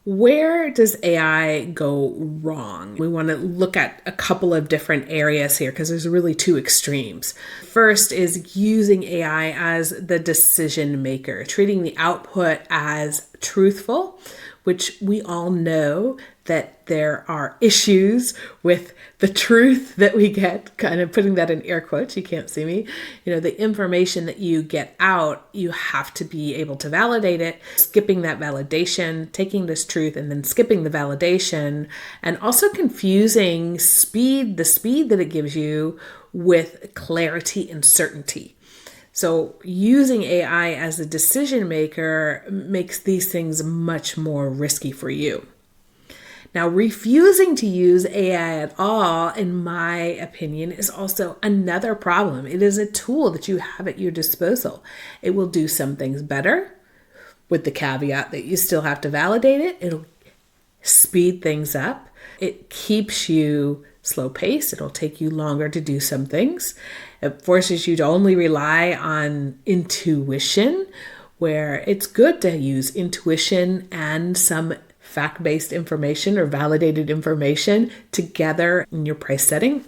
Where does AI go wrong? We want to look at a couple of different areas here because there's really two extremes. First is using AI as the decision maker, treating the output as truthful, which we all know that there are issues with the truth that we get, kind of putting that in air quotes, you can't see me. The information that you get out, you have to be able to validate it, skipping that validation, taking this truth and then skipping the validation, and also confusing the speed that it gives you with clarity and certainty. So using AI as a decision maker makes these things much more risky for you. Now, refusing to use AI at all, in my opinion, is also another problem. It is a tool that you have at your disposal. It will do some things better, with the caveat that you still have to validate it. It'll speed things up. It keeps you slow paced. It'll take you longer to do some things. It forces you to only rely on intuition, where it's good to use intuition and some fact-based information or validated information together in your price setting.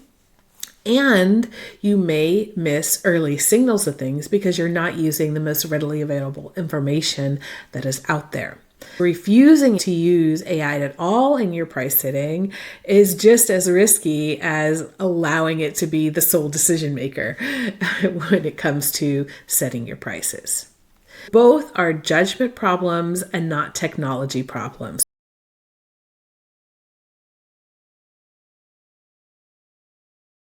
And you may miss early signals of things because you're not using the most readily available information that is out there. Refusing to use AI at all in your price setting is just as risky as allowing it to be the sole decision maker when it comes to setting your prices. Both are judgment problems and not technology problems.